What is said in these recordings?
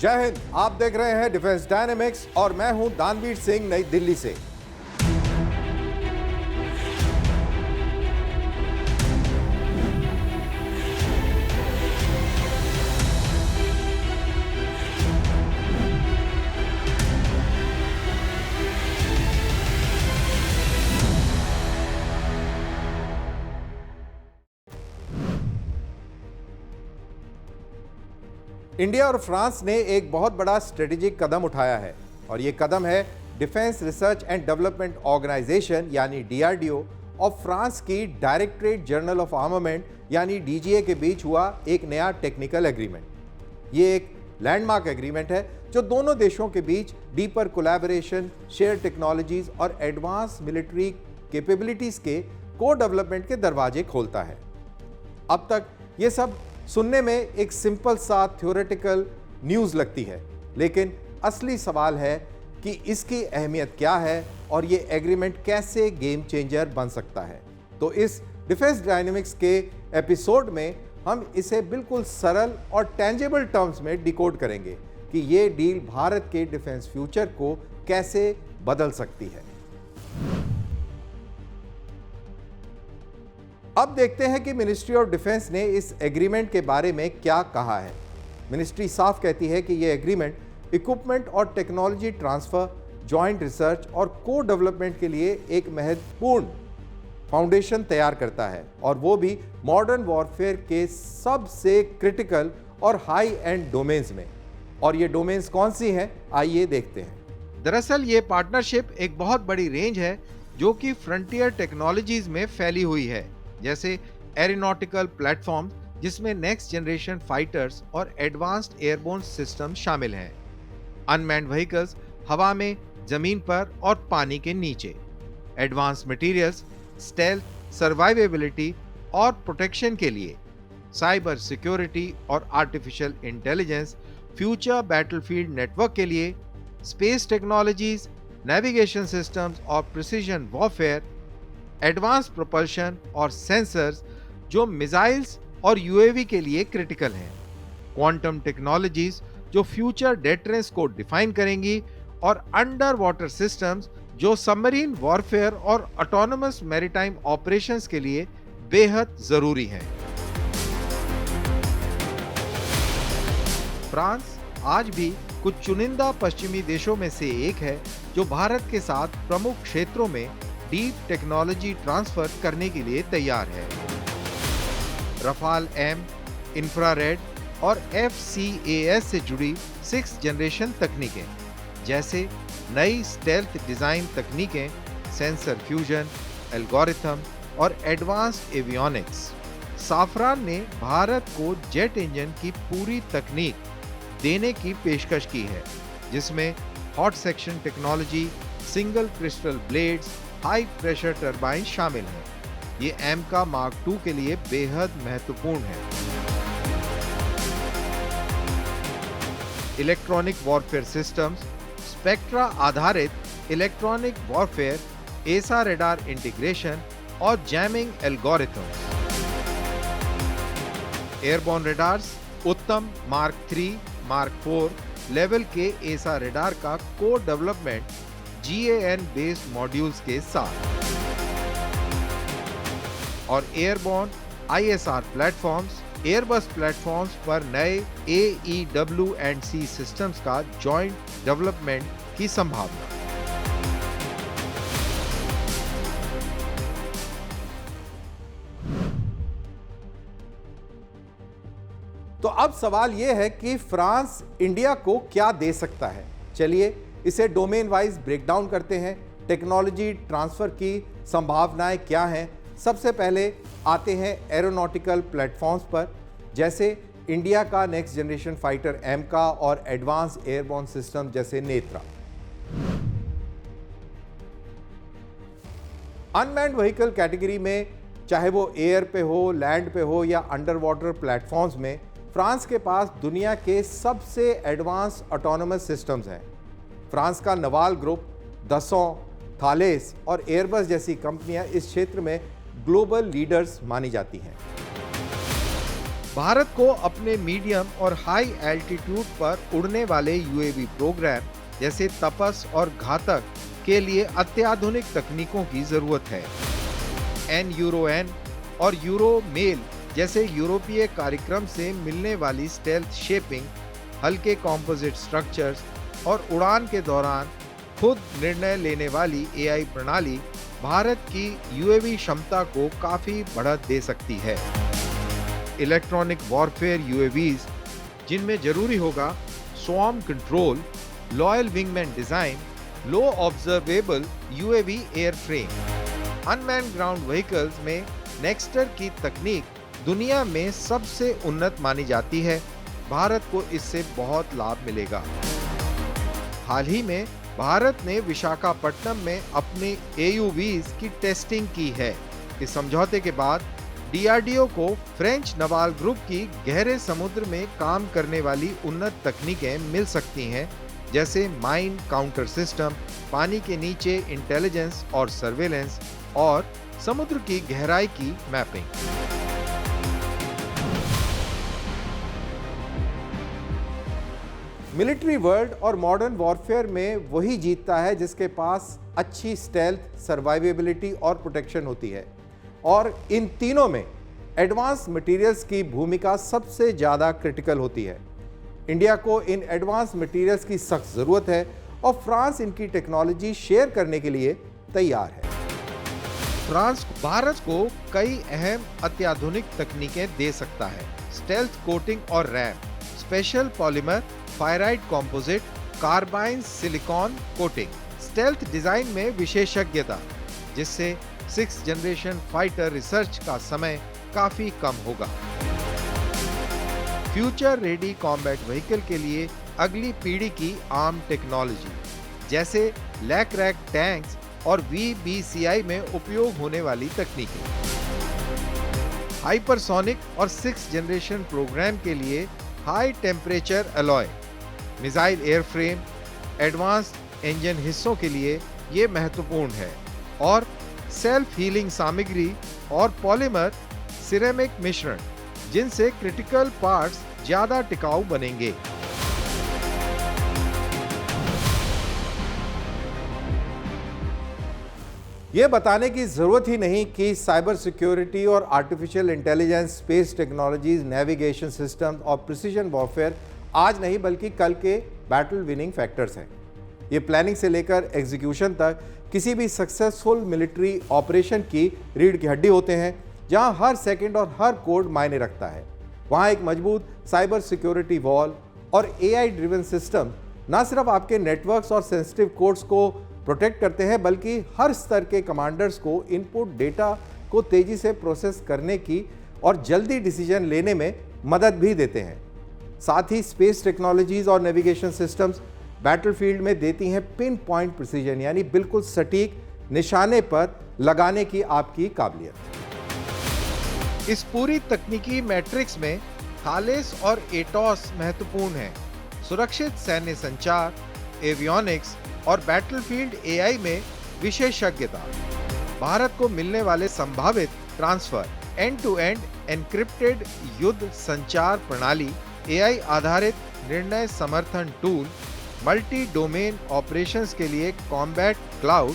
जय हिंद। आप देख रहे हैं डिफेंस डायनेमिक्स और मैं हूं दानवीर सिंह, नई दिल्ली से। इंडिया और फ्रांस ने एक बहुत बड़ा स्ट्रेटेजिक कदम उठाया है और ये कदम है defence research and development organisation यानी DRDO और फ्रांस की डायरेक्टरेट जनरल ऑफ आर्मामेंट यानी DGA के बीच हुआ एक नया टेक्निकल एग्रीमेंट। ये एक लैंडमार्क एग्रीमेंट है जो दोनों देशों के बीच डीपर कोलैबोरेशन, शेयर टेक्नोलॉजीज और एडवांस मिलिट्री कैपेबिलिटीज के को डेवलपमेंट के दरवाजे खोलता है। अब तक ये सब सुनने में एक सिंपल सा थ्योरेटिकल न्यूज़ लगती है, लेकिन असली सवाल है कि इसकी अहमियत क्या है और ये एग्रीमेंट कैसे गेम चेंजर बन सकता है। तो इस डिफेंस डायनेमिक्स के एपिसोड में हम इसे बिल्कुल सरल और टेंजेबल टर्म्स में डिकोड करेंगे कि ये डील भारत के डिफेंस फ्यूचर को कैसे बदल सकती है। अब देखते हैं कि मिनिस्ट्री ऑफ डिफेंस ने इस एग्रीमेंट के बारे में क्या कहा है। मिनिस्ट्री साफ कहती है कि यह एग्रीमेंट इक्विपमेंट और टेक्नोलॉजी ट्रांसफर, जॉइंट रिसर्च और को डेवलपमेंट के लिए एक महत्वपूर्ण फाउंडेशन तैयार करता है, और वो भी मॉडर्न वॉरफेयर के सबसे क्रिटिकल और हाई एंड डोमेन्स में। और ये डोमेन्स कौन सी हैं, आइए देखते हैं। दरअसल ये पार्टनरशिप एक बहुत बड़ी रेंज है जो कि फ्रंटियर टेक्नोलॉजीज में फैली हुई है, जैसे एरोनॉटिकल प्लेटफॉर्म जिसमें नेक्स्ट जनरेशन फाइटर्स और एडवांस्ड एयरबोर्न सिस्टम शामिल हैं, अनमैन्ड व्हीकल्स हवा में, जमीन पर और पानी के नीचे, एडवांस मटेरियल्स, स्टेल्थ, सर्वाइवेबिलिटी और प्रोटेक्शन के लिए, साइबर सिक्योरिटी और artificial intelligence, future battlefield network के लिए, स्पेस टेक्नोलॉजीज, नेविगेशन सिस्टम्स और प्रिसीजन वॉरफेयर, एडवांस प्रोपल्शन और सेंसर्स जो मिसाइल्स और UAV के लिए क्रिटिकल हैं, क्वांटम टेक्नोलॉजीज जो फ्यूचर डेटरेंस को डिफाइन करेंगी, और अंडर वाटर सिस्टम्स जो सबमरीन वॉरफेयर और ऑटोनोमस मैरीटाइम ऑपरेशंस के लिए बेहद जरूरी हैं। फ्रांस आज भी कुछ चुनिंदा पश्चिमी देशों में से एक है जो भारत के साथ प्रमुख क्षेत्रों में डीप टेक्नोलॉजी ट्रांसफर करने के लिए तैयार है। रफाल M, इंफ्रारेड और FCAS से जुड़ी 6th जनरेशन तकनीकें, जैसे नई स्टेल्थ डिजाइन तकनीकें, सेंसर फ्यूजन, एल्गोरिथम और एडवांस्ड एवियोनिक्स। साफरान ने भारत को जेट इंजन की पूरी तकनीक देने की पेशकश की है, जिसमें hot section technology, single crystal blades, high pressure turbine शामिल हैं। ये AMCA Mark II के लिए बेहद महत्वपूर्ण है। इलेक्ट्रॉनिक वॉरफेयर सिस्टम्स, स्पेक्ट्रा आधारित इलेक्ट्रॉनिक वॉरफेयर, एसा रेडार इंटीग्रेशन और जैमिंग एल्गोरिथम्स। एयरबोर्न रेडार्स, उत्तम Mark III, Mark IV level के एसा रेडार का को डेवलपमेंट GAN बेस्ड मॉड्यूल्स के साथ, और airborne ISR platforms, Airbus platforms पर नए AEW&C सिस्टम्स का जॉइंट डेवलपमेंट की संभावना। तो अब सवाल यह है कि फ्रांस इंडिया को क्या दे सकता है। चलिए इसे डोमेन वाइज ब्रेकडाउन करते हैं। टेक्नोलॉजी ट्रांसफर की संभावनाएं क्या हैं। सबसे पहले आते हैं एरोनॉटिकल प्लेटफॉर्म्स पर, जैसे इंडिया का नेक्स्ट जनरेशन फाइटर AMCA और एडवांस एयरबोर्न सिस्टम जैसे नेत्रा। अनमैन्ड व्हीकल कैटेगरी में, चाहे वो एयर पे हो, लैंड पे हो या अंडर वाटर प्लेटफॉर्म्स में, फ्रांस के पास दुनिया के सबसे एडवांस ऑटोनोमस सिस्टम्स हैं। फ्रांस का नवाल ग्रुप, दसॉ, थालेस और एयरबस जैसी कंपनियां इस क्षेत्र में ग्लोबल लीडर्स मानी जाती हैं। भारत को अपने मीडियम और हाई एल्टीट्यूड पर उड़ने वाले यूएवी प्रोग्राम जैसे तपस और घातक के लिए अत्याधुनिक तकनीकों की जरूरत है। एन और यूरो मेल जैसे यूरोपीय कार्यक्रम से मिलने वाली स्टेल्थ शेपिंग, हल्के कॉम्पोजिट स्ट्रक्चर्स और उड़ान के दौरान खुद निर्णय लेने वाली एआई प्रणाली भारत की यूएवी क्षमता को काफी बढ़त दे सकती है। इलेक्ट्रॉनिक वॉरफेयर यूएवीज, जिनमें जरूरी होगा swarm control, loyal wingman design, low observable UAV airframe, unmanned ground vehicles में नेक्स्टर की तकनीक दुनिया में सबसे उन्नत मानी जाती है। भारत को इससे बहुत लाभ मिलेगा। हाल ही में भारत ने विशाखापट्टनम में अपने AUVs की टेस्टिंग की है। इस समझौते के बाद DRDO को फ्रेंच नवाल ग्रुप की गहरे समुद्र में काम करने वाली उन्नत तकनीकें मिल सकती हैं, जैसे माइन काउंटर सिस्टम, पानी के नीचे इंटेलिजेंस और सर्वेलेंस और समुद्र की गहराई की मैपिंग। मिलिट्री वर्ल्ड और मॉडर्न वॉरफेयर में वही जीतता है जिसके पास अच्छी स्टेल्थ, सर्वाइवेबिलिटी और प्रोटेक्शन होती है, और इन तीनों में एडवांस मटेरियल्स की भूमिका सबसे ज़्यादा क्रिटिकल होती है। इंडिया को इन एडवांस मटेरियल्स की सख्त ज़रूरत है और फ्रांस इनकी टेक्नोलॉजी शेयर करने के लिए तैयार है। फ्रांस भारत को कई अहम अत्याधुनिक तकनीकें दे सकता है। स्टेल्थ कोटिंग और RAM, special polymer, ferrite composite, carbide silicon coating, stealth design में विशेषज्ञता, जिससे 6th जनरेशन फाइटर रिसर्च का समय काफी कम होगा। फ्यूचर रेडी कॉम्बैट व्हीकल के लिए अगली पीढ़ी की आर्म टेक्नोलॉजी, जैसे लैक-रैक टैंक्स और VBCI में उपयोग होने वाली तकनीकें। हाइपरसोनिक और 6th जनरेशन प्रोग्राम के लिए high temperature alloy, missile airframe, advanced engine हिस्सों के लिए ये महत्वपूर्ण है, और सेल्फ हीलिंग सामग्री और पॉलीमर सिरेमिक मिश्रण, जिनसे क्रिटिकल पार्ट्स ज्यादा टिकाऊ बनेंगे। ये बताने की जरूरत ही नहीं कि साइबर सिक्योरिटी और artificial intelligence, space technologies, navigation system और प्रिसीजन वॉरफेयर आज नहीं बल्कि कल के बैटल विनिंग फैक्टर्स हैं। ये प्लानिंग से लेकर एग्जीक्यूशन तक किसी भी सक्सेसफुल मिलिट्री ऑपरेशन की रीढ़ की हड्डी होते हैं। जहां हर सेकंड और हर कोड मायने रखता है, वहां एक मजबूत साइबर सिक्योरिटी वॉल और AI ड्रिवन सिस्टम न सिर्फ आपके नेटवर्क्स और सेंसिटिव कोड्स को प्रोटेक्ट करते हैं, बल्कि हर स्तर के कमांडर्स को इनपुट डेटा को तेजी से प्रोसेस करने की और जल्दी डिसीजन लेने में मदद भी देते हैं। साथ ही स्पेस टेक्नोलॉजीज और नेविगेशन सिस्टम्स बैटलफील्ड में देती हैं पिन पॉइंट प्रिसीजन, यानी बिल्कुल सटीक निशाने पर लगाने की आपकी काबिलियत। इस पूरी तकनीकी मैट्रिक्स में थालेस और एटॉस महत्वपूर्ण हैं। सुरक्षित सैन्य संचार, एवियोनिक्स और बैटलफील्ड AI में विशेषज्ञता, भारत को मिलने वाले संभावित transfer, end to end encrypted युद्ध संचार प्रणाली, AI आधारित निर्णय समर्थन टूल, मल्टी डोमेन ऑपरेशंस के लिए combat cloud,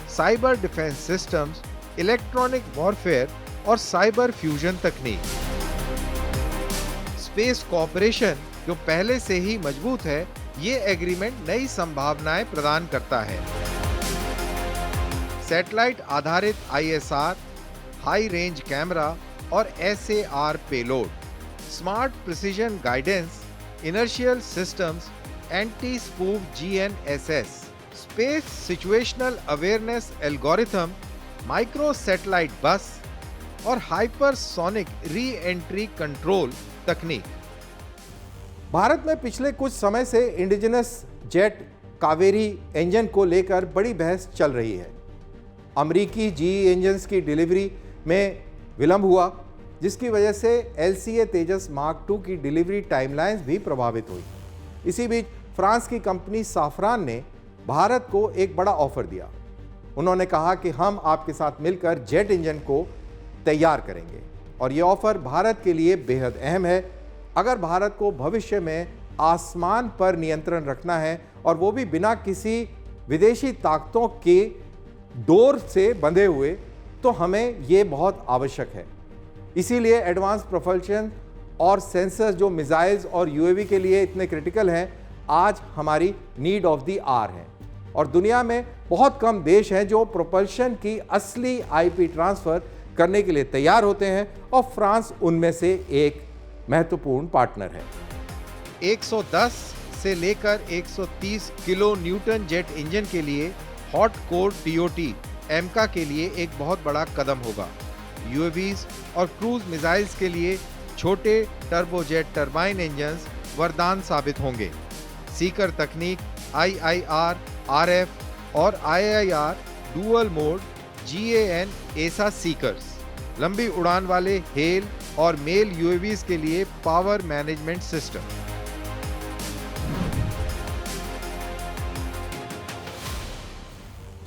cyber defence systems, electronic warfare और साइबर फ्यूजन तकनीक। स्पेस कोऑपरेशन जो पहले से ही मजबूत है, ये एग्रीमेंट नई संभावनाएं प्रदान करता है। सैटेलाइट आधारित ISR, हाई रेंज कैमरा और SAR payload, smart precision guidance, inertial systems, anti spoof GNSS, space situational awareness algorithm, micro satellite बस और हाइपरसोनिक री एंट्री कंट्रोल तकनीक। भारत में पिछले कुछ समय से इंडिजिनस जेट कावेरी इंजन को लेकर बड़ी बहस चल रही है। अमेरिकी GE इंजन्स की डिलीवरी में विलंब हुआ, जिसकी वजह से LCA तेजस मार्क II की डिलीवरी टाइमलाइंस भी प्रभावित हुई। इसी बीच फ्रांस की कंपनी साफरान ने भारत को एक बड़ा ऑफर दिया। उन्होंने कहा कि हम आपके साथ मिलकर जेट इंजन को तैयार करेंगे। और ये ऑफर भारत के लिए बेहद अहम है। अगर भारत को भविष्य में आसमान पर नियंत्रण रखना है और वो भी बिना किसी विदेशी ताकतों के डोर से बंधे हुए, तो हमें ये बहुत आवश्यक है। इसीलिए एडवांस प्रोपल्शन और सेंसर्स जो मिसाइल्स और यूएवी के लिए इतने क्रिटिकल हैं, आज हमारी नीड ऑफ द आवर हैं। और दुनिया में बहुत कम देश हैं जो प्रोपल्शन की असली आईपी ट्रांसफर करने के लिए तैयार होते हैं, और फ्रांस उनमें से एक महत्वपूर्ण पार्टनर है। 110 से लेकर 130 किलो न्यूटन जेट इंजन के लिए हॉट कोर टीओटी एमका के लिए एक बहुत बड़ा कदम होगा। यूएवीज और क्रूज मिसाइल्स के लिए छोटे टर्बोजेट टरबाइन इंजन्स वरदान साबित होंगे। सीकर तकनीक, आईआईआर, आरएफ और आईआईआर डुअल मोड GAN एसा सीकर्स, लंबी उड़ान वाले हेल और मेल यूएवीज के लिए पावर मैनेजमेंट सिस्टम।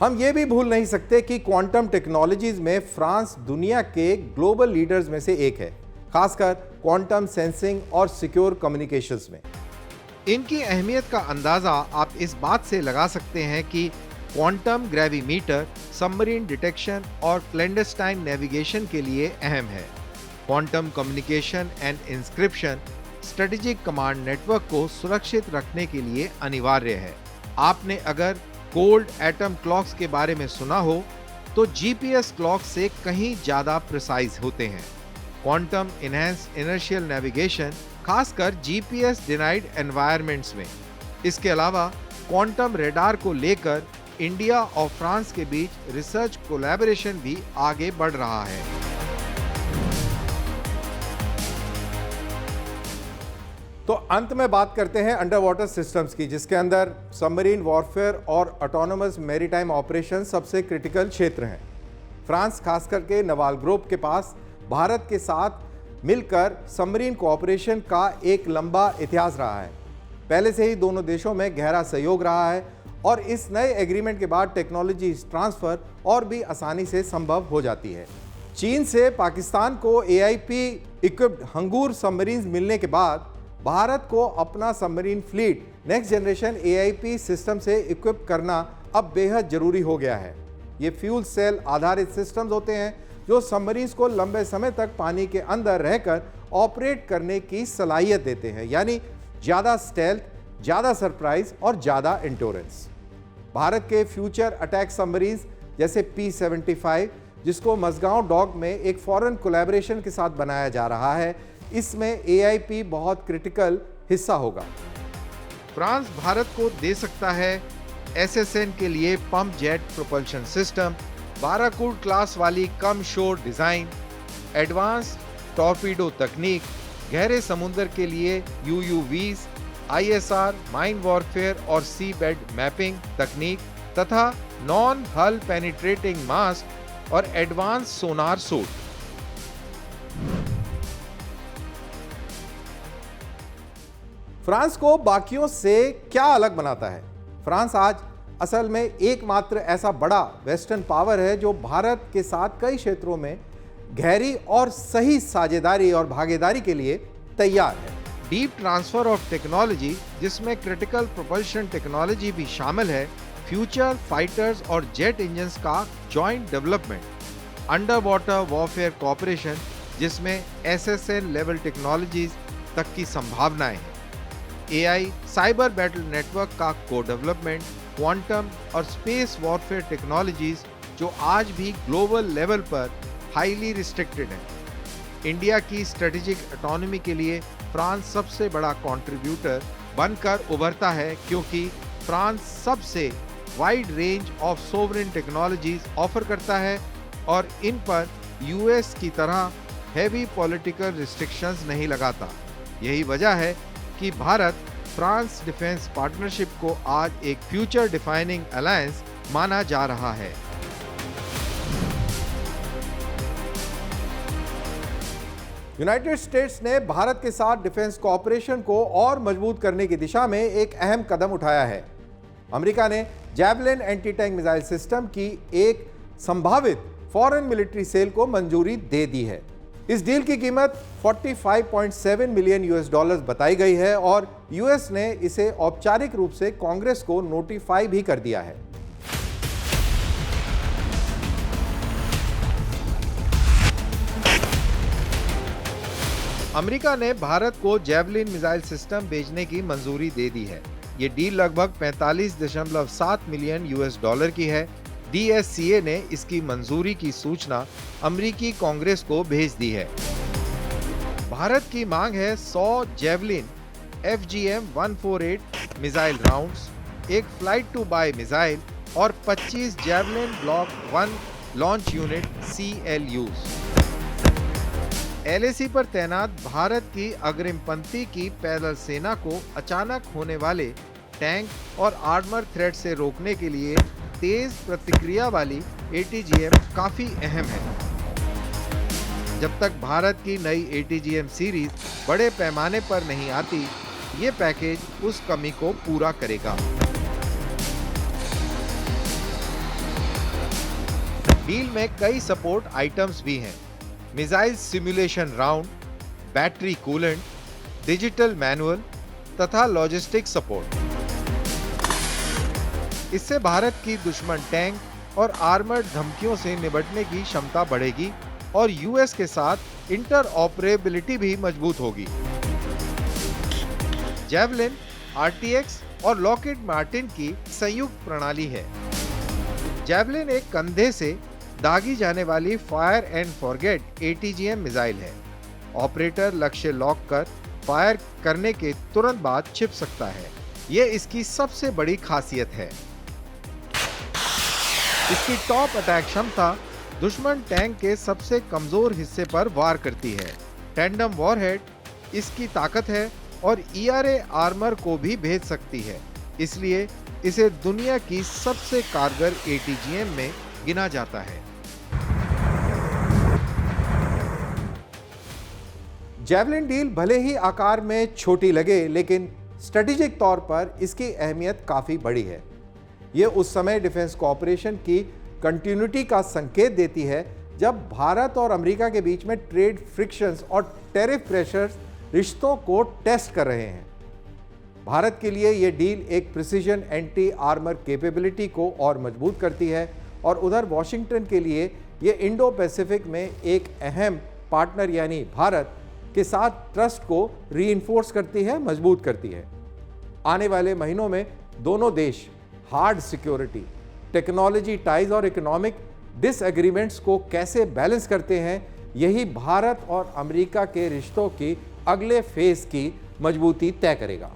हम ये भी भूल नहीं सकते कि क्वांटम टेक्नोलॉजीज में फ्रांस दुनिया के ग्लोबल लीडर्स में से एक है, खासकर क्वांटम सेंसिंग और सिक्योर कम्युनिकेशंस में। इनकी अहमियत का अंदाजा आप इस बात से लगा सकते हैं कि क्वांटम ग्रेविमीटर सबमरीन डिटेक्शन और क्लैंडस्टाइन नेविगेशन के लिए अहम है। Quantum communication and inscription strategic command network को सुरक्षित रखने के लिए अनिवार्य है। आपने अगर कोल्ड एटम क्लॉक्स के बारे में सुना हो, तो जीपीएस क्लॉक से कहीं ज्यादा प्रिसाइज होते हैं। क्वांटम इनहैंस्ड इनर्शियल नेविगेशन खासकर जीपीएस डिनाइड एनवायरनमेंट्स में। इसके अलावा क्वांटम रेडार को लेकर इंडिया और फ्रांस के बीच रिसर्च कोलैबोरेशन भी आगे बढ़ रहा है। तो अंत में बात करते हैं अंडर वाटर सिस्टम्स की, जिसके अंदर सबमरीन वॉरफेयर और ऑटोनोमस मैरीटाइम ऑपरेशन सबसे क्रिटिकल क्षेत्र हैं। फ्रांस खासकर के नवाल ग्रुप के पास भारत के साथ मिलकर सबमरीन कोऑपरेशन का एक लंबा इतिहास रहा है। पहले से ही दोनों देशों में गहरा सहयोग रहा है, और इस नए एग्रीमेंट के बाद टेक्नोलॉजी ट्रांसफर और भी आसानी से संभव हो जाती है। चीन से पाकिस्तान को AIP इक्विप्ड हंगूर सबमरीन्स मिलने के बाद भारत को अपना submarine fleet next generation AIP system से इक्विप करना अब बेहद जरूरी हो गया है। ये फ्यूल सेल आधारित सिस्टम्स होते हैं जो सबमरीन्स को लंबे समय तक पानी के अंदर रहकर ऑपरेट करने की सलाहियत देते हैं, यानी ज़्यादा स्टेल्थ, ज़्यादा सरप्राइज और ज़्यादा इंटोरेंस। भारत के फ्यूचर अटैक सबमरीन्स जैसे P-75, जिसको मजगांव डॉक में एक फॉरेन कोलैबोरेशन के साथ बनाया जा रहा है, इसमें AIP बहुत क्रिटिकल हिस्सा होगा। फ्रांस भारत को दे सकता है SSN के लिए pump jet propulsion system, Barracuda class वाली कम शोर डिजाइन, एडवांस टॉर्पीडो तकनीक, गहरे समुद्र के लिए UUVs, ISR माइन वॉरफेयर और सी बेड मैपिंग तकनीक तथा नॉन हल पेनिट्रेटिंग मास्क और एडवांस सोनार सूट। फ्रांस को बाकियों से क्या अलग बनाता है? फ्रांस आज असल में एकमात्र ऐसा बड़ा वेस्टर्न पावर है जो भारत के साथ कई क्षेत्रों में गहरी और सही साझेदारी और भागीदारी के लिए तैयार है। डीप ट्रांसफर ऑफ टेक्नोलॉजी, जिसमें क्रिटिकल प्रोपल्शन टेक्नोलॉजी भी शामिल है, फ्यूचर फाइटर्स और जेट इंजन्स का joint development, underwater warfare cooperation जिसमें SSN लेवल टेक्नोलॉजीज तक की संभावनाएं हैं, AI साइबर बैटल नेटवर्क का को डेवलपमेंट, क्वांटम और स्पेस वॉरफेयर टेक्नोलॉजीज जो आज भी ग्लोबल लेवल पर हाईली रिस्ट्रिक्टेड हैं। इंडिया की स्ट्रेटेजिक ऑटोनॉमी के लिए फ्रांस सबसे बड़ा कंट्रीब्यूटर बनकर उभरता है, क्योंकि फ्रांस सबसे wide range of sovereign technologies offer करता है और इन पर US की तरह हैवी पॉलिटिकल रिस्ट्रिक्शंस नहीं लगाता। यही वजह है कि भारत फ्रांस डिफेंस पार्टनरशिप को आज एक फ्यूचर डिफाइनिंग अलायंस माना जा रहा है। यूनाइटेड स्टेट्स ने भारत के साथ डिफेंस कोऑपरेशन को और मजबूत करने की दिशा में एक अहम कदम उठाया है। अमेरिका ने javelin anti tank missile system की एक संभावित फॉरेन मिलिट्री सेल को मंजूरी दे दी है। इस डील की कीमत 45.7 मिलियन यूएस डॉलर्स बताई गई है और यूएस ने इसे औपचारिक रूप से कांग्रेस को नोटिफाई भी कर दिया है। अमेरिका ने भारत को जेवलिन मिसाइल सिस्टम भेजने की मंजूरी दे दी है। ये डील लगभग 45.7 मिलियन यूएस डॉलर की है। डीएससीए ने इसकी मंजूरी की सूचना अमेरिकी कांग्रेस को भेज दी है। भारत की मांग है 100 जेवलिन FGM-148 मिसाइल राउंड्स, एक फ्लाइट टू बाय मिसाइल और 25 javelin block 1 launch unit CLUs। LAC पर तैनात भारत की अग्रिम पंक्ति की पैदल सेना को अचानक होने वाले टैंक और आर्मर थ्रेट से रोकने के लिए तेज प्रतिक्रिया वाली ATGM काफी अहम है। जब तक भारत की नई ATGM सीरीज बड़े पैमाने पर नहीं आती, ये पैकेज उस कमी को पूरा करेगा। डील में कई सपोर्ट आइटम्स भी हैं। Missile simulation round, battery coolant, digital manual तथा लॉजिस्टिक सपोर्ट। इससे भारत की दुश्मन टैंक और आर्मर्ड धमकियों से निपटने की क्षमता बढ़ेगी और यूएस के साथ इंटरऑपरेबिलिटी भी मजबूत होगी। जेवलिन RTX और लॉकहीड मार्टिन की संयुक्त प्रणाली है। जेवलिन एक कंधे से दागी जाने वाली fire and forget ATGM missile है। ऑपरेटर लक्ष्य लॉक कर फायर करने के तुरंत बाद छिप सकता है। यह इसकी सबसे बड़ी खासियत है। इसकी टॉप अटैक क्षमता दुश्मन टैंक के सबसे कमजोर हिस्से पर वार करती है। टैंडम वॉरहेड इसकी ताकत है और ERA आर्मर को भी भेज सकती है, इसलिए इसे दुनिया की सबसे कारगर ATGM में गिना जाता है। जेवलिन डील भले ही आकार में छोटी लगे, लेकिन स्ट्रेटेजिक तौर पर इसकी अहमियत काफी बड़ी है। यह उस समय डिफेंस कोऑपरेशन की कंटिन्यूटी का संकेत देती है जब भारत और अमेरिका के बीच में ट्रेड फ्रिक्शंस और टैरिफ प्रेशर्स रिश्तों को टेस्ट कर रहे हैं। भारत के लिए यह डील एक प्रिसीजन एंटी आर्मर कैपेबिलिटी को और मजबूत करती है और उधर वॉशिंगटन के लिए यह इंडो पैसिफिक में एक अहम पार्टनर यानी भारत के साथ ट्रस्ट को रीइंफोर्स करती है, मजबूत करती है। आने वाले महीनों में दोनों देश हार्ड सिक्योरिटी, टेक्नोलॉजी टाइज और इकोनॉमिक डिसएग्रीमेंट्स को कैसे बैलेंस करते हैं, यही भारत और अमेरिका के रिश्तों की अगले फेज की मजबूती तय करेगा।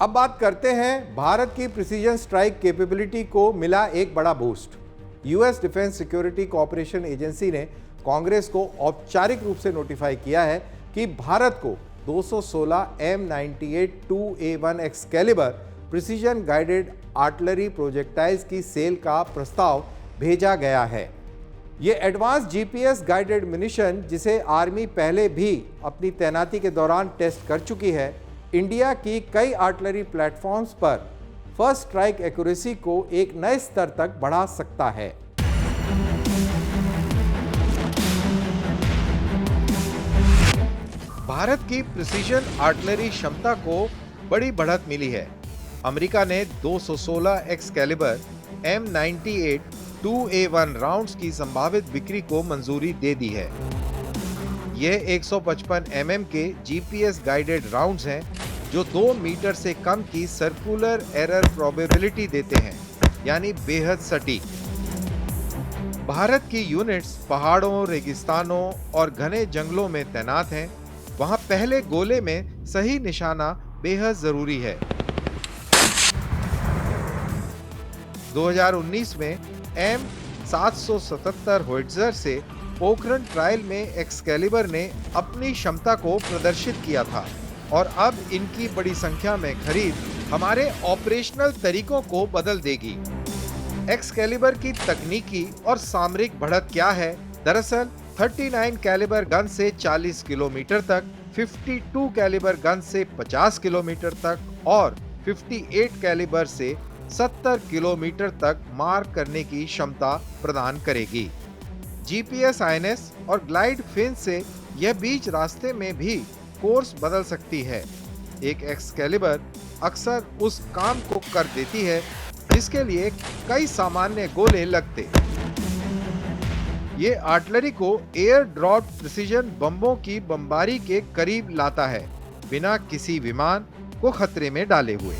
अब बात करते हैं भारत की प्रिसीजन स्ट्राइक कैपेबिलिटी को मिला एक बड़ा boost. US defence security cooperation agency ने कांग्रेस को औपचारिक रूप से नोटिफाई किया है कि भारत को 216 M98 2A1 Excalibur precision guided artillery projectiles की सेल का प्रस्ताव भेजा गया है। ये एडवांस GPS गाइडेड मिनिशन, जिसे आर्मी पहले भी अपनी तैनाती के दौरान टेस्ट कर चुकी है, इंडिया की कई आर्टिलरी प्लेटफॉर्म्स पर फर्स्ट स्ट्राइक एक्यूरेसी को एक नए स्तर तक बढ़ा सकता है। भारत की प्रिसीजन आर्टिलरी क्षमता को बड़ी बढ़त मिली है। अमेरिका ने 216 एक्सकैलिबर M98 2A1 राउंड्स की संभावित बिक्री को मंजूरी दे दी है। यह 155 mm के GPS गाइडेड राउंड्स हैं जो 2 मीटर से कम की सर्कुलर एरर प्रोबेबिलिटी देते हैं, यानी बेहद सटीक। भारत की यूनिट्स पहाड़ों, रेगिस्तानों और घने जंगलों में तैनात हैं। वहां पहले गोले में सही निशाना बेहद जरूरी है। 2019 में M777 होइट्जर से पोखरण ट्रायल में एक्सकैलिबर ने अपनी क्षमता को प्रदर्शित किया था और अब इनकी बड़ी संख्या में खरीद हमारे ऑपरेशनल तरीकों को बदल देगी। एक्सकैलिबर की तकनीकी और सामरिक बढ़त क्या है? दरअसल 39 कैलिबर गन से 40 किलोमीटर तक, 52 कैलिबर गन से 50 किलोमीटर तक और 58 कैलिबर से 70 किलोमीटर तक मार करने की क्षमता प्रदान करेगी। जीपीएस आईएनएस और ग्लाइड फिन से यह बीच रास्ते में भी कोर्स बदल सकती है। एक एक्सकैलिबर अक्सर उस काम को कर देती है जिसके लिए कई सामान्य गोले लगते। ये आर्टिलरी को एयर ड्रॉप प्रिसीजन बम्बों की बमबारी के करीब लाता है, बिना किसी विमान को खतरे में डाले हुए।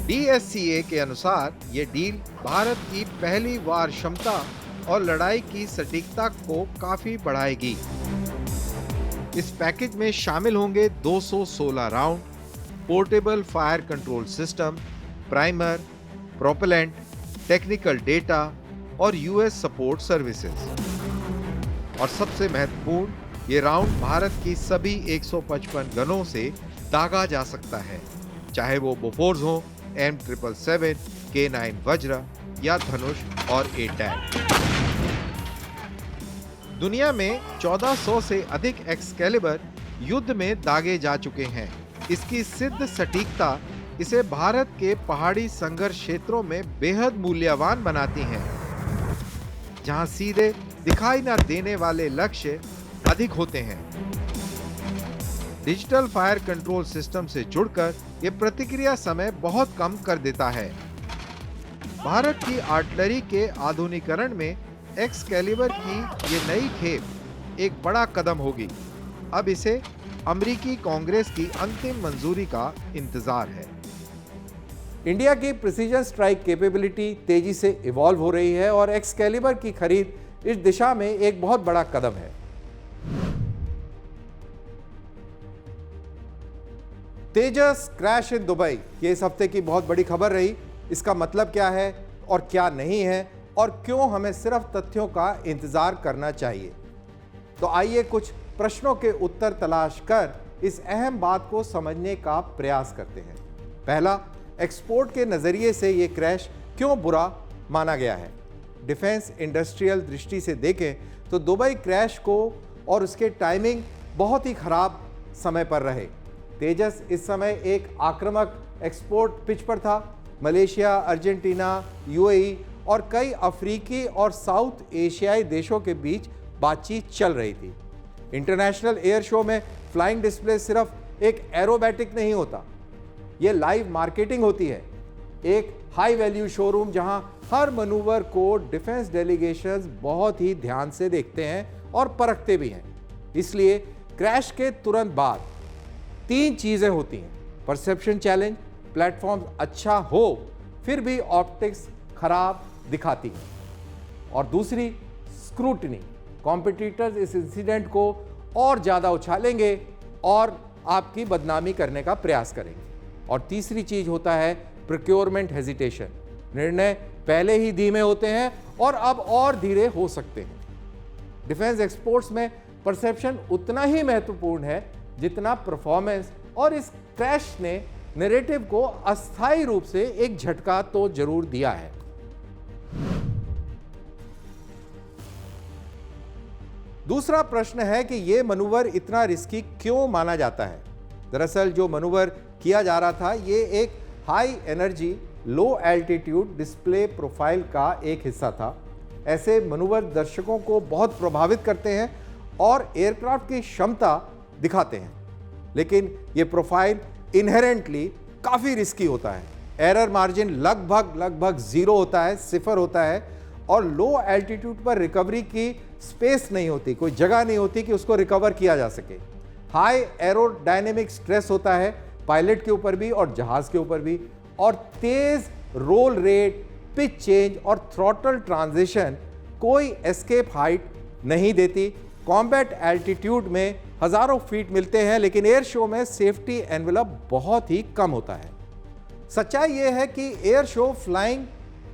DSCA के अनुसार ये डील भारत की पहली वार क्षमता और लड़ाई की सटीकता को काफी बढ़ाएगी। इस पैकेज में शामिल होंगे 216 round, portable fire control system, primer, propellant, technical data और यूएस सपोर्ट सर्विसेज। और सबसे महत्वपूर्ण, ये राउंड भारत की सभी 155 गनों से दागा जा सकता है, चाहे वो बोफोर्स हो, M777, K9 वज्र या धनुष और A-टैग। दुनिया में 1400 से अधिक एक्सकैलिबर युद्ध में दागे जा चुके हैं। इसकी सिद्ध सटीकता इसे भारत के पहाड़ी संघर्ष क्षेत्रों में बेहद मूल्यवान बनाती है, जहां सीधे दिखाई न देने वाले लक्ष्य अधिक होते हैं। डिजिटल फायर कंट्रोल सिस्टम से जुड़कर यह प्रतिक्रिया समय बहुत कम कर देता है। भारत की आर्टिलरी के आधुनिकीकरण में एक्सकैलिबर की ये नई खेप एक बड़ा कदम होगी। अब इसे अमेरिकी कांग्रेस की अंतिम मंजूरी का इंतजार है। इंडिया की प्रिसीजन स्ट्राइक कैपेबिलिटी तेजी से इवॉल्व हो रही है और एक्सकैलिबर की खरीद इस दिशा में एक बहुत बड़ा कदम है। तेजस क्रैश इन दुबई, ये इस हफ्ते की बहुत बड़ी खबर रही। इसका मतलब क्या है और क्या नहीं है, और क्यों हमें सिर्फ तथ्यों का इंतजार करना चाहिए। तो आइए कुछ प्रश्नों के उत्तर तलाश कर इस अहम बात को समझने का प्रयास करते हैं। पहला, एक्सपोर्ट के नजरिए से यह क्रैश क्यों बुरा माना गया है। डिफेंस इंडस्ट्रियल दृष्टि से देखें तो दुबई क्रैश को और उसके टाइमिंग बहुत ही खराब समय पर रहे। तेजस इस समय एक आक्रामक एक्सपोर्ट पिच पर था। मलेशिया, अर्जेंटीना, यूएई और कई अफ्रीकी और साउथ एशियाई देशों के बीच बातचीत चल रही थी। इंटरनेशनल एयर शो में फ्लाइंग डिस्प्ले सिर्फ एक एरोबैटिक नहीं होता, ये लाइव मार्केटिंग होती है। एक हाई वैल्यू शोरूम जहां हर मनूवर को डिफेंस डेलीगेशंस बहुत ही ध्यान से देखते हैं और परखते भी हैं। इसलिए क्रैश के तुरंत बाद 3 चीजें होती हैं। परसेप्शन चैलेंज, प्लेटफॉर्म अच्छा हो फिर भी ऑप्टिक्स खराब दिखाती है। और दूसरी, स्क्रूटनी, कॉम्पिटिटर्स इस इंसिडेंट को और ज़्यादा उछालेंगे और आपकी बदनामी करने का प्रयास करेंगे। और तीसरी चीज होता है प्रोक्योरमेंट हेजिटेशन, निर्णय पहले ही धीमे होते हैं और अब और धीरे हो सकते हैं। डिफेंस एक्सपोर्ट्स में परसेप्शन उतना ही महत्वपूर्ण है जितना परफॉर्मेंस, और इस क्रैश ने नैरेटिव को अस्थायी रूप से एक झटका तो जरूर दिया है। दूसरा प्रश्न है कि यह मनूवर इतना रिस्की क्यों माना जाता है। दरअसल जो मनूवर किया जा रहा था ये एक high energy low altitude display profile का एक हिस्सा था। ऐसे मनूवर दर्शकों को बहुत प्रभावित करते हैं और एयरक्राफ्ट की क्षमता दिखाते हैं, लेकिन ये प्रोफाइल इनहेरेंटली काफ़ी रिस्की होता है। एरर मार्जिन लगभग 0 होता है, 0 होता है, और लो एल्टीट्यूड पर रिकवरी की स्पेस नहीं होती, कोई जगह नहीं होती कि उसको रिकवर किया जा सके। हाई एरोडायनेमिक स्ट्रेस होता है पायलट के ऊपर भी और जहाज के ऊपर भी, और तेज रोल रेट, पिच चेंज और थ्रॉटल ट्रांजिशन कोई एस्केप हाइट नहीं देती। कॉम्बैट एल्टीट्यूड में हजारों फीट मिलते हैं, लेकिन एयर शो में सेफ्टी एनवेलप बहुत ही कम होता है। सच्चाई यह है कि एयर शो फ्लाइंग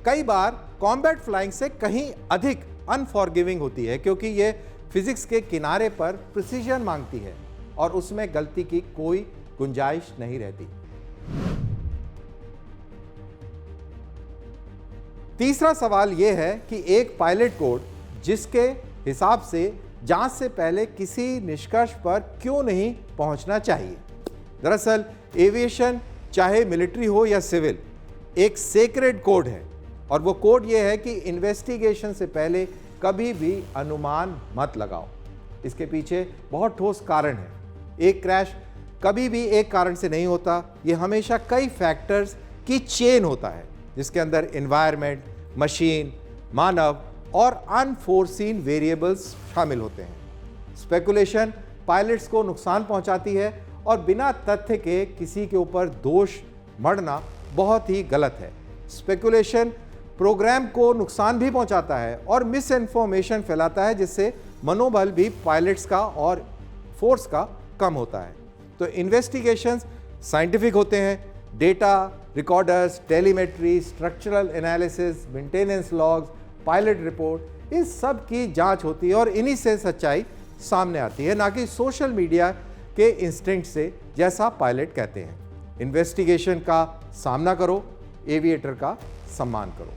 कई बार कॉम्बैट फ्लाइंग से कहीं अधिक अनफॉरगिविंग होती है, क्योंकि यह फिजिक्स के किनारे पर प्रिसीजन मांगती है और उसमें गलती की कोई गुंजाइश नहीं रहती। तीसरा सवाल यह है कि एक पायलट कोड जिसके हिसाब से जांच से पहले किसी निष्कर्ष पर क्यों नहीं पहुंचना चाहिए। दरअसल एविएशन, चाहे मिलिट्री हो या सिविल, एक सेक्रेड कोड है और वो कोड ये है कि इन्वेस्टिगेशन से पहले कभी भी अनुमान मत लगाओ। इसके पीछे बहुत ठोस कारण है। एक क्रैश कभी भी एक कारण से नहीं होता, ये हमेशा कई फैक्टर्स की चेन होता है जिसके अंदर एनवायरनमेंट, मशीन, मानव और अनफोर्सीन वेरिएबल्स शामिल होते हैं। स्पेकुलेशन पायलट्स को नुकसान पहुंचाती है और बिना तथ्य के किसी के ऊपर दोष मढ़ना बहुत ही गलत है। स्पेकुलेशन प्रोग्राम को नुकसान भी पहुंचाता है और मिस इन्फॉर्मेशन फैलाता है जिससे मनोबल भी पायलट्स का और फोर्स का कम होता है। तो इन्वेस्टिगेशंस साइंटिफिक होते हैं। Data, recorders, telemetry, structural analysis, maintenance logs, pilot report, इन सब की जांच होती है और इन्हीं से सच्चाई सामने आती है, ना कि सोशल मीडिया के इंस्टिंक्ट से, जैसा पायलट कहते हैं। इन्वेस्टिगेशन का सामना करो, एविएटर का सम्मान करो।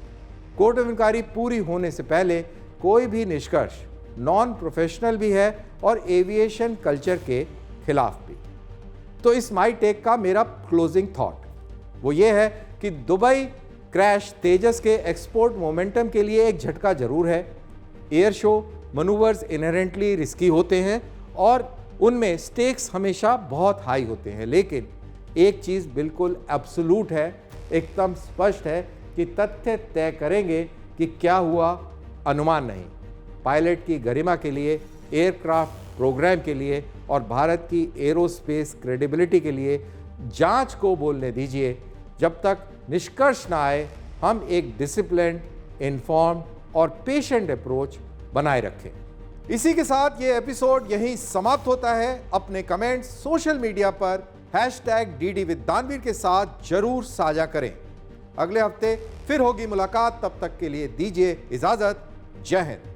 कोर्ट ऑफ इंक्वायरी पूरी होने से पहले कोई भी निष्कर्ष नॉन प्रोफेशनल भी है और एविएशन कल्चर के खिलाफ भी। तो इस माई टेक का मेरा क्लोजिंग थॉट वो ये है कि दुबई क्रैश तेजस के एक्सपोर्ट मोमेंटम के लिए एक झटका जरूर है। Air show manoeuvres inherently risky होते हैं और उनमें स्टेक्स हमेशा बहुत हाई होते हैं, लेकिन एक चीज़ बिल्कुल एब्सोल्यूट है, एकदम स्पष्ट है कि तथ्य तय करेंगे कि क्या हुआ, अनुमान नहीं। पायलट की गरिमा के लिए, एयरक्राफ्ट प्रोग्राम के लिए और भारत की एरोस्पेस क्रेडिबिलिटी के लिए जांच को बोलने दीजिए। जब तक निष्कर्ष ना आए, हम एक डिसिप्लिन्ड, इन्फॉर्म्ड और पेशेंट अप्रोच बनाए रखें। इसी के साथ ये एपिसोड यहीं समाप्त होता है। अपने कमेंट्स सोशल मीडिया पर #DD with दानवीर के साथ जरूर साझा करें। अगले हफ्ते फिर होगी मुलाकात, तब तक के लिए दीजिए इजाजत। जय हिंद।